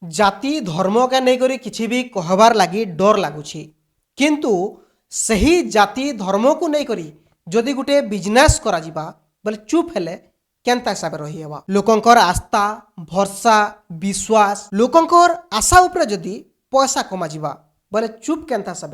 जाति धर्म के नहीं करी किसी भी कहबार लगी डर लगुछि किंतु सही जाति धर्म को नहीं करी जदि गोटे बिजनेस करा जिबा बोले चुप हेले केनता हिसाब रही हेबा लोकंकर आस्था भरसा विश्वास लोकंकर आशा उपरे जदि पैसा कमा जिबा बोले चुप केनता हिसाब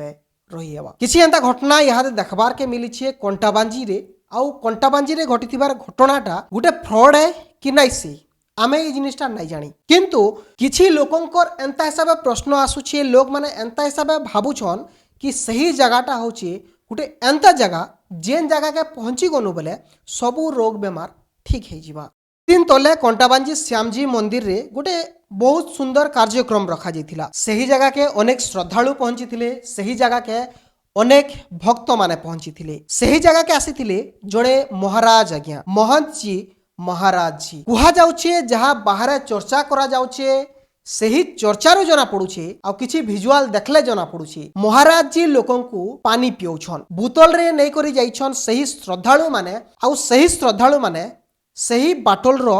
रही हेबा किसी एंता घटना यहाँ देखबार के मिली छे कंटाबांजी रे आउ कंटाबांजी रे घटिथिबार घटनाटा गोटे फ्रॉड है कि नहीं से आमे ये जिनिसटा नहीं जानी किंतु किछि लोकंकर एंता हिसाब प्रश्न आसुछे लोक माने एंता हिसाब भाबुछन कि सही जगहटा होचे गोटे एंता जगह जेन जगह के पहुंची गनु बोले सबू रोग बेमार ठीक हो जिबा दिन तले कंटाबांजी श्यामजी मंदिर रे गोटे बहुत सुंदर कार्यक्रम रखा जाइथिला सही जगह के अनेक श्रद्धालु पहुंची थिले सही जगह के अनेक भक्त माने पहुंची थिले सही जगह के आसीथिले जड़े महाराज आज्ञा महंत जी महाराज जी कुहा जाउछे जहाँ बाहर चर्चा करा जाउछे सही चर्चारू जना पड़ुछे आ किछि विजुअल देखले जना पड़ुछे महाराज जी लोकन को पानी पियौछन बोतल रे नहीं करी जाइछन सही श्रद्धालु माने आ सही श्रद्धालु माने सही बाटल रो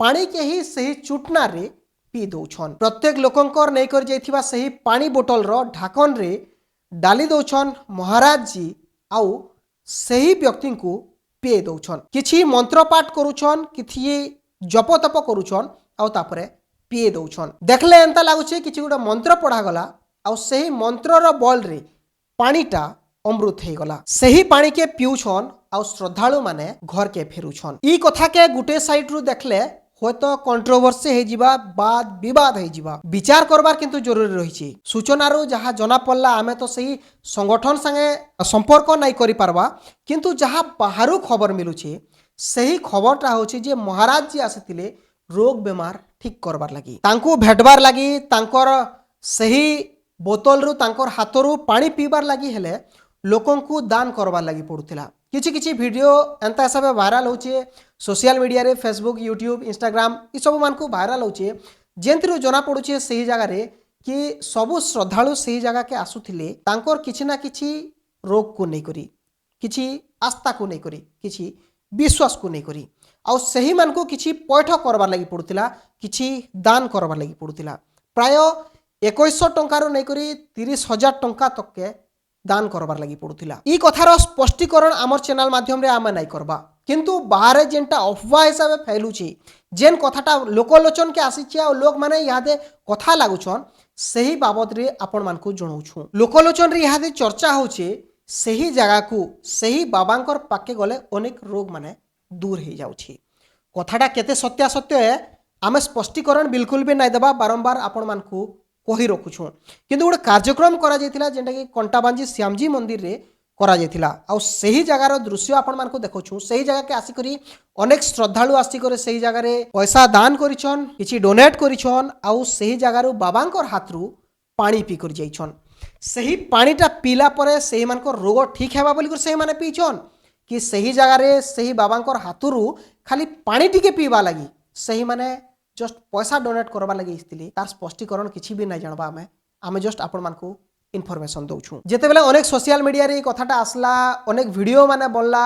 पानी के ही सही चुटना रे पी दौछन प्रत्येक लोकंकर नहीं करी जाइथिबा सही पानी बोतल रो ढाकन रे डाली दौछन महाराज जी आउ सही व्यक्ति को पी दौछन किछि मंत्र पाठ करूछन किछि जप तप करूछन आउ तापरे पी दौछन देखले एंता लागुछे किछि गोटे मंत्र पढ़ा गला आउ सही मंत्रर बल रे पानीटा अमृत हो गला सही पानी के पिउछन आउ श्रद्धालु माने घर के फेरुछन ई कथा के गुटे साइड रु देखले होतो कंट्रोवर्सी हो जिबा बात विवाद हो जिबा विचार करबार किंतु जरूरी रहिछि सूचनारू जहाँ जना पड़ला आमे तो सही संगठन संगे संपर्क नहीं करि पारबा किंतु जहाँ बाहरु खबर मिलुछे सही खबरटा होछि जे महाराज जी आसिथिले रोग बेमार ठीक करबार लगी तांको भेटबार लगी तांकर सही बोतल रु तांकर हाथरू पानी पीबार लगी हेले लोकन को दान करबार लगी पड़ुथिला किछि किछि वीडियो एंता हिसाब वायरल होचे सोशल मीडिया रे फेसबुक यूट्यूब इंस्टाग्राम ई सब मान को वायरल होचे जेंतिरो जना पड़ुचे सही जगह रे कि सबु श्रद्धालु सही जगह के आसुथिले तांकर किछि ना किछि रोग को नहीं करी किछि आस्था को नहीं करी किछि विश्वास को नहीं करी आ सही मान को किछि पैठ करबार लगी पड़ुथिला किछि दान करबार लगी पड़ुथिला प्राय 2100 टंकार नहीं करी 30,000 टंका तक के दान करबार लगी पड़ुथिला ई कथार स्पष्टीकरण आमर चैनल माध्यम रे आमे नहीं करबा किंतु बाहर जेनटा अफवाह हिसाब फैलुची जेन कथाटा लोकलोचन के आसीची आ लोक माने यादे कथा लागुछन सही बाबद रे आपण मान को जणाउछु लोकलोचन रे यादे चर्चा होचे सही जगह को सही बाबांकर पाके गले अनेक रोग माने दूर हो जाउछि कथाटा केते सत्यासत्य है आमे स्पष्टीकरण बिल्कुल भी नहीं देबा बारंबार आपण मान को कही रखुछु किंतु गोटे कार्यक्रम करा जायतिला जेंटा कि कंटाबांजी श्यामजी मंदिर रे करा जायतिला आ सही जगार दृश्य आपण मान को देखछु सही जगह के आसी करी अनेक श्रद्धालु आसी करे सही जगह रे पैसा दान करिछन किछि डोनेट करिछन आ सही जगार बाबांकर हाथरू पानी पी कर जाइछन सही पानीटा पीला परे सही मानकर रोग ठीक हेबा बोली कर सही माने पीछन कि सही जगह रे सही बाबांकर हाथरू खाली पानी टिके पीवा लगी सही माने जस्ट पैसा डोनेट करबा लगी इस्तिली तार स्पष्टीकरण किछि भी नहीं जानबा आमे जस्ट आपण मान को इनफॉरमेशन दउछु जेते बेले अनेक सोशल मीडिया रे कथाटा आसला अनेक वीडियो माने बोलला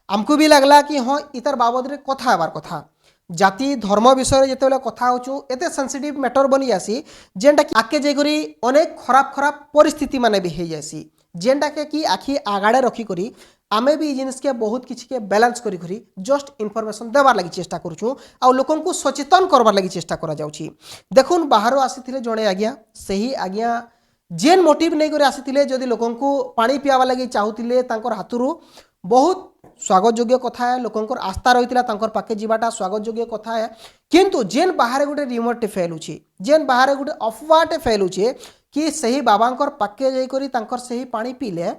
हमको भी लगला कि हां इतर बाबद रे कथा हेबार कथा जाति धर्म विषय जेते बेले कथा होछु एते सेंसिटिव मैटर बनी जासी जेंटा कि आके जे करी अनेक खराब खराब परिस्थिति माने भी हे जासी जेंटा के कि आखि आगाड़े रखी करी आमे भी जिनिस के बहुत किछि के बैलेंस करी करी जस्ट इनफॉरमेशन देबार लगी चेष्टा करूछु आ लोकन को सचेतन करबार लगी चेष्टा करा जाउछि देखुन बाहर आसीथिले जणे आज्ञा सही आज्ञा जेन मोटिव नहीं करे आसीथिले जदि लोकन को पानी पियावा लगी चाहुथिले तांकर हाथुरु बहुत स्वागत योग्य कथा है लोकंकर आस्था रहितिला तांकर पाके जीवाटा स्वागत योग्य कथा है किंतु जेन बाहर गोटे रिमोट फैलुछि जेन बाहर गोटे अफवाहटे फैलुछि कि सही बाबांकर पाके जाई करी तांकर सही पानी पीले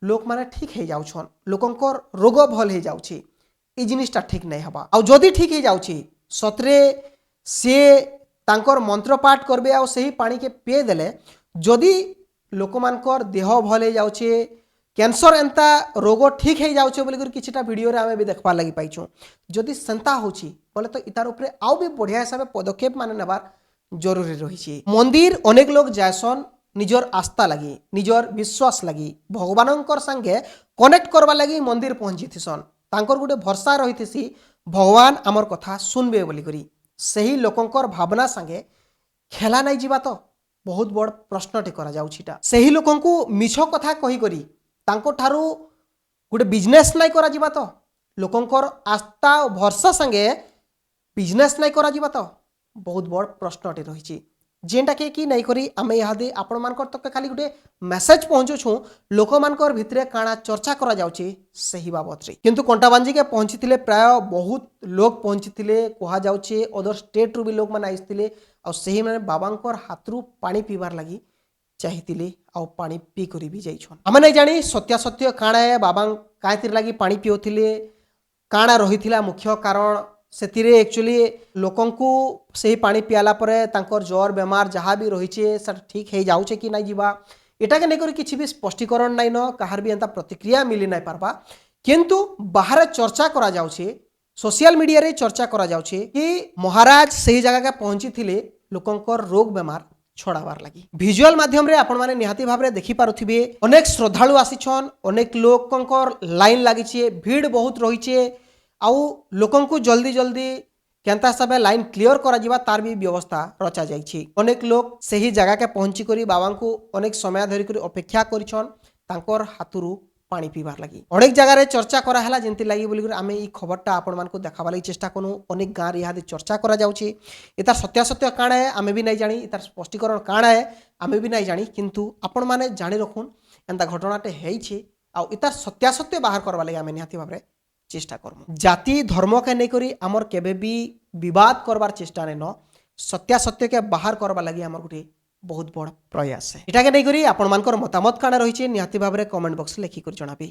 लोक माने ठीक हो जाउछन लोकंकर रोग भल हो जाउछि ई जिनिसटा ठीक नहीं हबा आ जदि ठीक हो जाउछि सतरे से तांकर मंत्र पाठ करबे आ सही पानी के पिए देले जदि लोकमानकर देह भल हो जाउछि कैंसर एंता रोग ठीक हो जाउछे बोली कर किछटा वीडियो रे आमे भी देखबा लगी पाइछु जदि सेंता होछि बोले तो इतार ऊपर आउ भी बढ़िया हिसाब पदक्षेप माने नेबार जरूरी रहिछि मंदिर अनेक लोग जायसन निजर आस्था लगी निजर विश्वास लगी भगवानंकर संगे कनेक्ट करबा लगी मंदिर पहुंची थिसन तांकर गोटे भरसा रहिथिसी भगवान आमर कथा सुनबे बोली करी सही लोकंकर भावना संगे ଖେଲା ନାଇଁ ଯିବା ତ ବହୁତ ବଡ଼ ପ୍ରଶ୍ନଟେ କରାଯାଉଛିଟା ସେହି ଲୋକଙ୍କୁ ମିଛ କଥା କହିକରି ତାଙ୍କଠାରୁ ଗୋଟେ ବିଜନେସ୍ ନାଇଁ କରାଯିବା ତ ଲୋକଙ୍କର ଆସ୍ଥା ଓ ଭରସା ସାଙ୍ଗେ ବିଜନେସ୍ ନାଇଁ କରାଯିବା ତ ବହୁତ ବଡ଼ ପ୍ରଶ୍ନଟେ ରହିଛି ଯେନ୍ଟାକେ କି ନେଇକରି ଆମେ ଇହାଦେ ଆପଣମାନଙ୍କର ତକ ଖାଲି ଗୋଟେ ମେସେଜ ପହଞ୍ଚୁଛୁଁ ଲୋକମାନଙ୍କର ଭିତରେ କାଣା ଚର୍ଚ୍ଚା କରାଯାଉଛି ସେହି ବାବଦରେ କିନ୍ତୁ କଣ୍ଟାବାଞ୍ଜିକେ ପହଞ୍ଚିଥିଲେ ପ୍ରାୟ ବହୁତ ଲୋକ ପହଞ୍ଚିଥିଲେ କୁହାଯାଉଛି ଅଦର ଷ୍ଟେଟ୍ରୁ ବି ଲୋକମାନେ ଆସିଥିଲେ ଆଉ ସେହିମାନେ ବାବାଙ୍କର ହାତରୁ ପାଣି ପିଇବାର ଲାଗି ଚାହିଁଥିଲେ ଆଉ ପାଣି ପିଇ କରି ବି ଯାଇଛନ୍ ଆମେ ନାଇଁ ଜାଣି ସତ୍ୟାସତ୍ୟ କାଣା ବାବା କାଏଁଥିର ଲାଗି ପାଣି ପିଉଥିଲେ କାଣା ରହିଥିଲା ମୁଖ୍ୟ କାରଣ ସେଥିରେ ଆକ୍ଚୁଆଲି ଲୋକଙ୍କୁ ସେହି ପାଣି ପିଆଲା ପରେ ତାଙ୍କର ଜ୍ୱର ବେମାର ଯାହା ବି ରହିଛେ ସେଟା ଠିକ୍ ହେଇଯାଉଛେ କି ନାଇଁ ଯିବା ଏଟାକେ ନେଇକରି କିଛି ବି ସ୍ପଷ୍ଟୀକରଣ ନାଇଁ ନ କାହାର ବି ଏନ୍ତା ପ୍ରତିକ୍ରିୟା ମିଳି ନାଇଁ ପାରବା କିନ୍ତୁ ବାହାରେ ଚର୍ଚ୍ଚା କରାଯାଉଛି সোশিয়াল মিডিয়ারে চর্চা করা যাচ্ছে কি মহারাজ সেই জায়গাকে পৌঁছিলে লোকঙ্কর রোগ বেমার ছড়াবার লাগি ভিজুয়াল মাধ্যমে আপনার নিহাতি ভাবে দেখিপারে অনেক শ্রদ্ধালু আসিছন অনেক লোকঙ্কর লাইন লাগিছে ভিড় বহুত রয়েছে আউ লোকঙ্কু জলদি জলদি কেনতা হিসাবে লাইন ক্লিয়র করা যাবা তার বি ব্যবস্থা রচা যাইছি অনেক লোক সেই জায়গাকে পৌঁছি করি বাবাঙ্কু অনেক সময় ধরি অপেক্ষা করিছন তাঙ্কর হাতুরু পানি পিবার লাগি অনেক জায়গায় চর্চা করা হেলা যেমতি লাগি বলি আমি এই খবরটা আপনার দেখাবার লাগি চেষ্টা করু অনেক গাঁরে ইহাদে চর্চা করা যাচ্ছে এটার সত্যাসত্য কাଣା আমি বি নাই জানি এটার স্পষ্টীকরণ কাଣା আমি বি নাই জানি কিন্তু আপন মানে জানি রাখুন এন্তা ঘটনাটা হয়েছে আউ এটার সত্যাসত্য বাহার করবার লাগি আমি নিহাতি ভাবে চেষ্টা করবো জাতি ধর্মকে নেই করি আমার কেবে বি বিবাদ করবার চেষ্টা নেই ন সত্যাসত্যকে বাহার করবার লাগি আমার গোটে ବହୁତ ବଡ଼ ପ୍ରୟାସ ଏଟାକେ ନେଇକରି ଆପଣମାନଙ୍କର ମତାମତ କାଣା ରହିଛି ନିହାତି ଭାବରେ କମେଣ୍ଟ ବକ୍ସରେ ଲେଖିକରି ଜଣାବି।